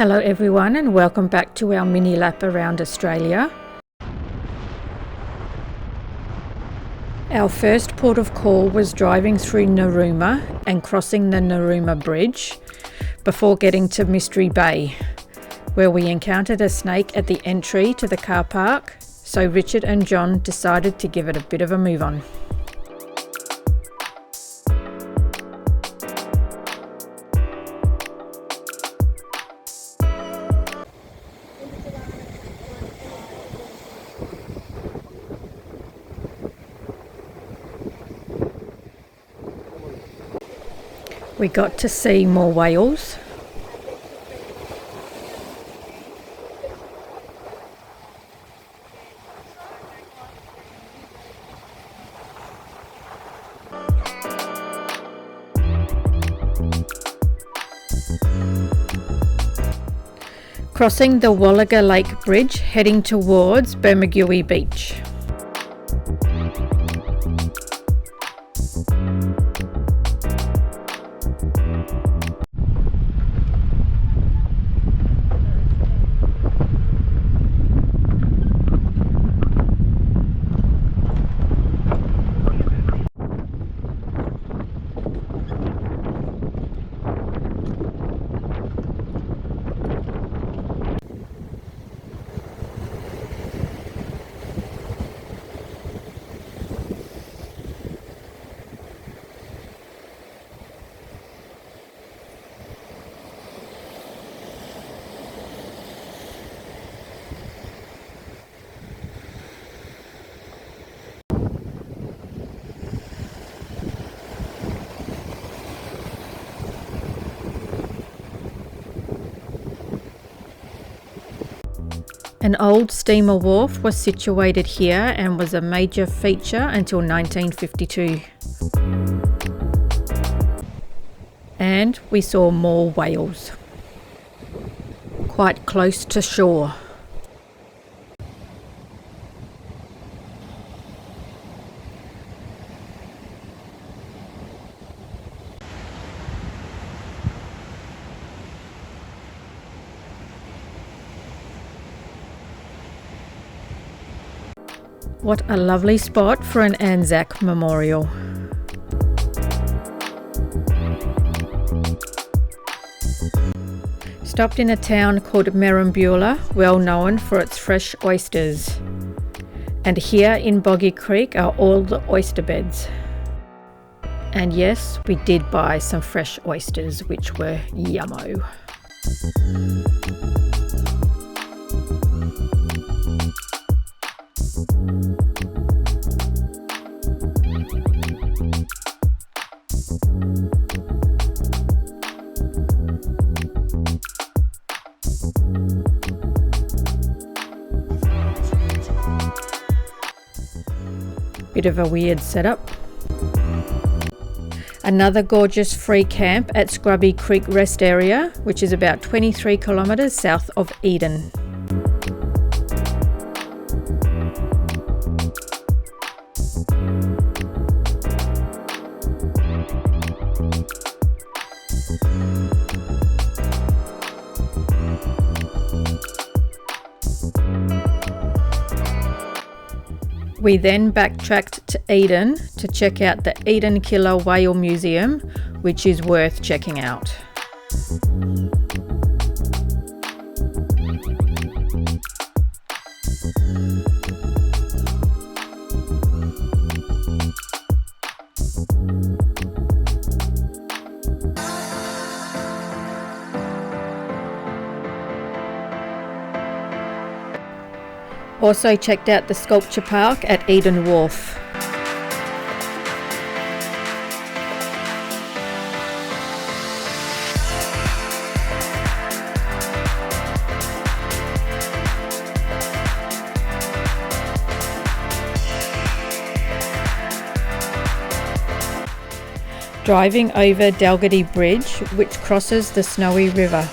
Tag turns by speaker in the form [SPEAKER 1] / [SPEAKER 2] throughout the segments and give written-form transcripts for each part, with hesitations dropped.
[SPEAKER 1] Hello everyone and welcome back to our mini lap around Australia. Our first port of call was driving through Narooma and crossing the Narooma Bridge before getting to Mystery Bay, where we encountered a snake at the entry to the car park, so Richard and John decided to give it a bit of a move on. We got to see more whales. Crossing the Wallaga Lake Bridge heading towards Bermagui Beach. An old steamer wharf was situated here and was a major feature until 1952. And we saw more whales, quite close to shore. What a lovely spot for an Anzac memorial. Stopped in a town called Merimbula, well known for its fresh oysters. And here in Boggy Creek are all the oyster beds. And yes, we did buy some fresh oysters, which were yummo. Bit of a weird setup. Another gorgeous free camp at Scrubby Creek Rest Area, which is about 23 kilometres south of Eden. We then backtracked to Eden to check out the Eden Killer Whale Museum, which is worth checking out. Also checked out the sculpture park at Eden Wharf. Driving over Dalgety Bridge, which crosses the Snowy River.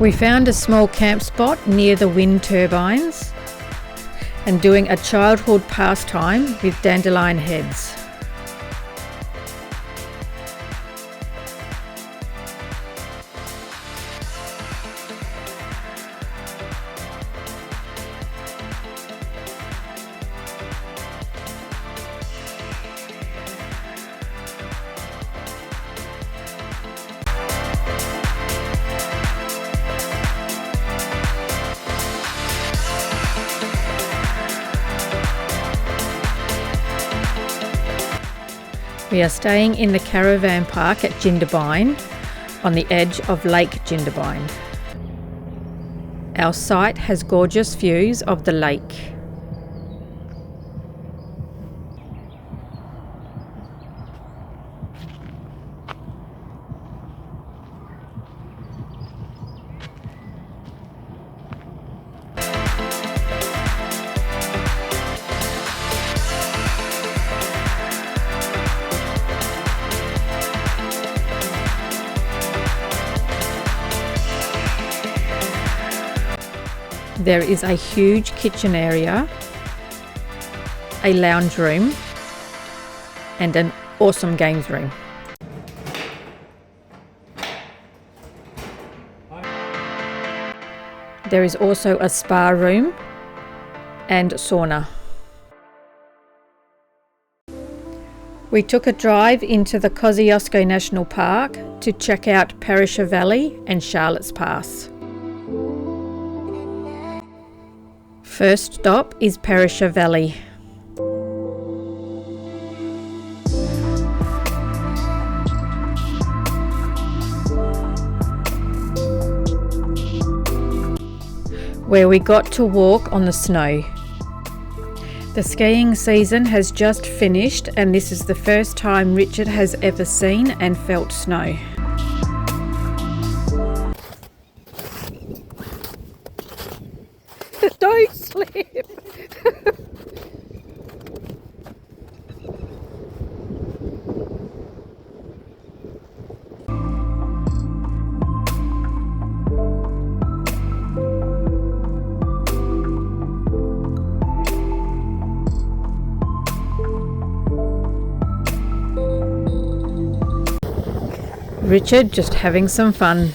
[SPEAKER 1] We found a small camp spot near the wind turbines and doing a childhood pastime with dandelion heads. We are staying in the caravan park at Jindabyne on the edge of Lake Jindabyne. Our site has gorgeous views of the lake. There is a huge kitchen area, a lounge room, and an awesome games room. There is also a spa room and sauna. We took a drive into the Kosciuszko National Park to check out Perisher Valley and Charlotte's Pass. First stop is Perisher Valley. Where we got to walk on the snow. The skiing season has just finished and this is the first time Richard has ever seen and felt snow. Don't slip! Richard just having some fun.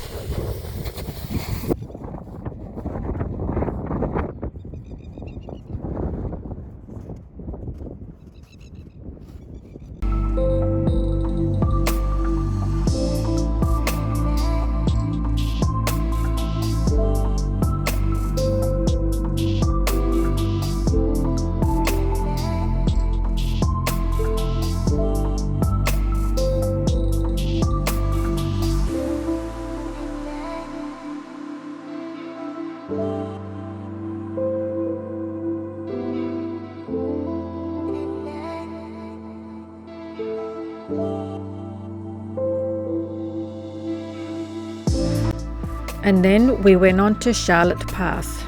[SPEAKER 1] And then we went on to Charlotte Pass.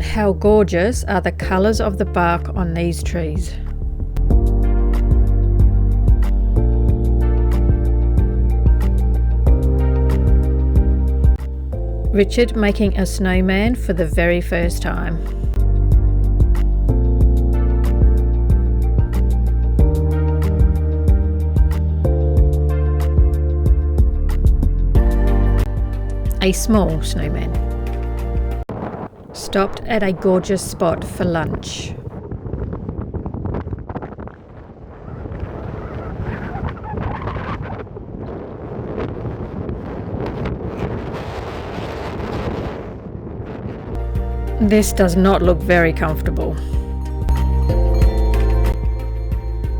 [SPEAKER 1] How gorgeous are the colours of the bark on these trees. Richard making a snowman for the very first time. A small snowman. Stopped at a gorgeous spot for lunch. This does not look very comfortable.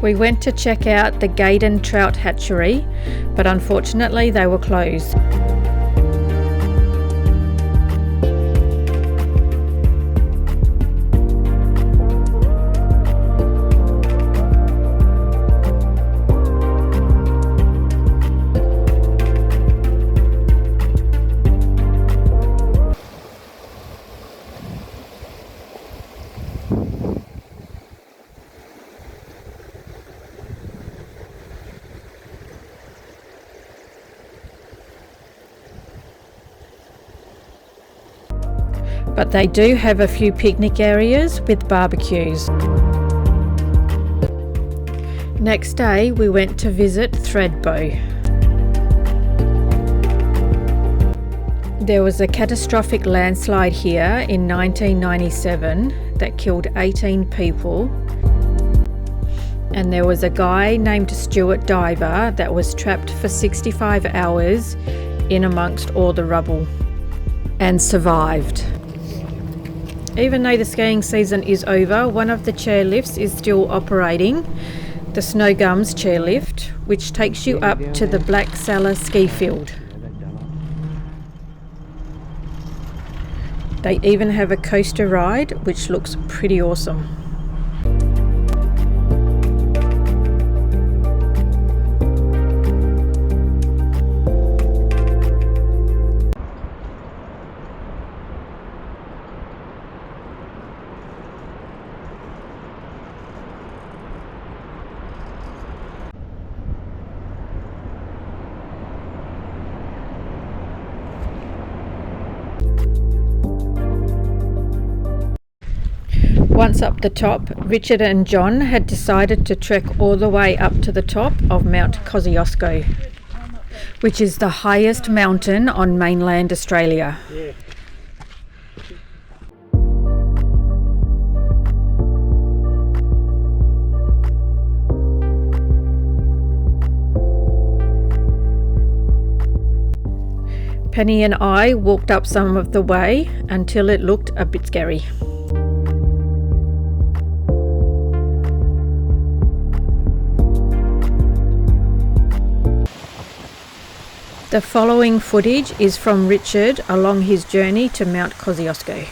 [SPEAKER 1] We went to check out the Gaydon Trout Hatchery, but unfortunately they were closed. But they do have a few picnic areas with barbecues. Next day we went to visit Thredo. There was a catastrophic landslide here in 1997 that killed 18 people, and there was a guy named Stuart Diver that was trapped for 65 hours in amongst all the rubble and survived. Even though the skiing season is over, one of the chairlifts is still operating, the Snow Gums chairlift, which takes you up to the Black Sala ski field. They even have a coaster ride, which looks pretty awesome. Once up the top, Richard and John had decided to trek all the way up to the top of Mount Kosciuszko, which is the highest mountain on mainland Australia. Penny and I walked up some of the way until it looked a bit scary. The following footage is from Richard along his journey to Mount Kosciuszko.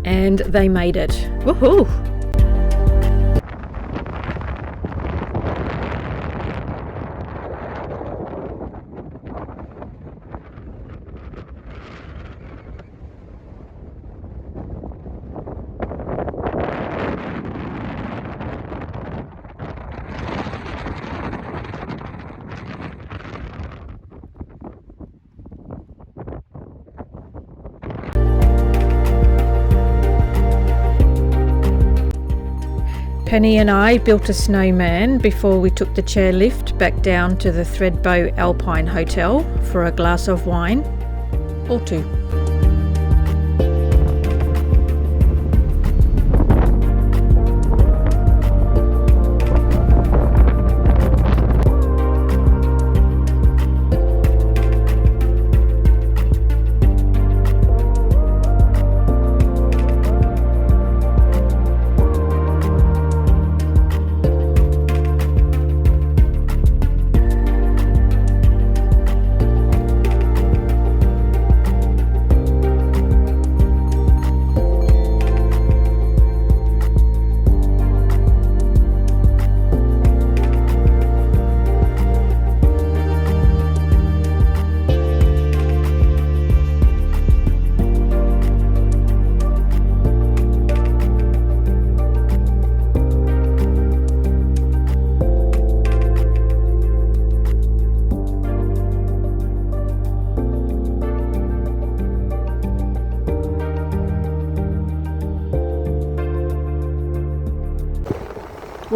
[SPEAKER 1] And they made it. Woohoo! Penny and I built a snowman before we took the chairlift back down to the Thredo Alpine Hotel for a glass of wine or two.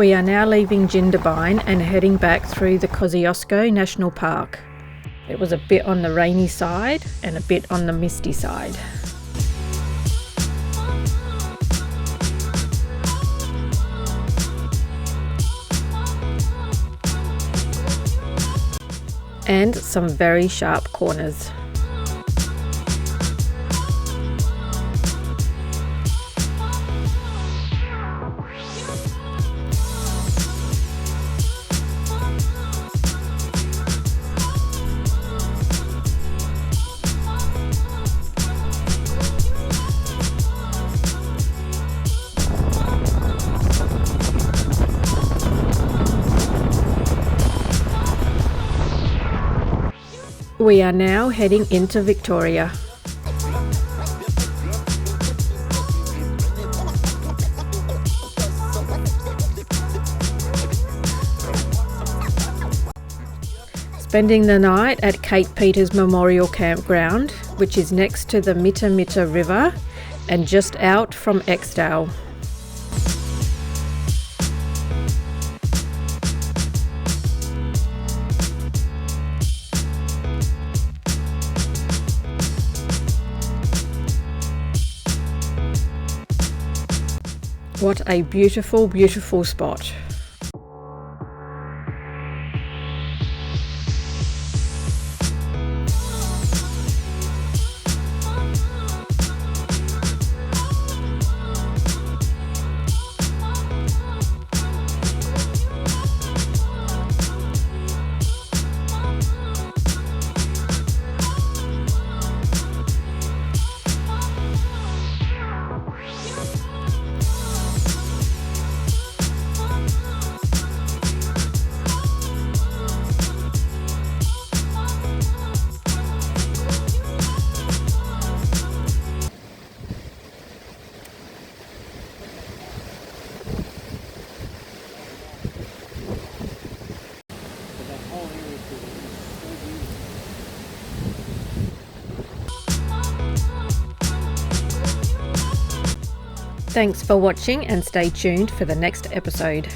[SPEAKER 1] We are now leaving Jindabyne and heading back through the Kosciuszko National Park. It was a bit on the rainy side and a bit on the misty side. And some very sharp corners. We are now heading into Victoria. Spending the night at Kate Peters Memorial Campground, which is next to the Mitta River and just out from Exdale. What a beautiful, beautiful spot. Thanks for watching and stay tuned for the next episode.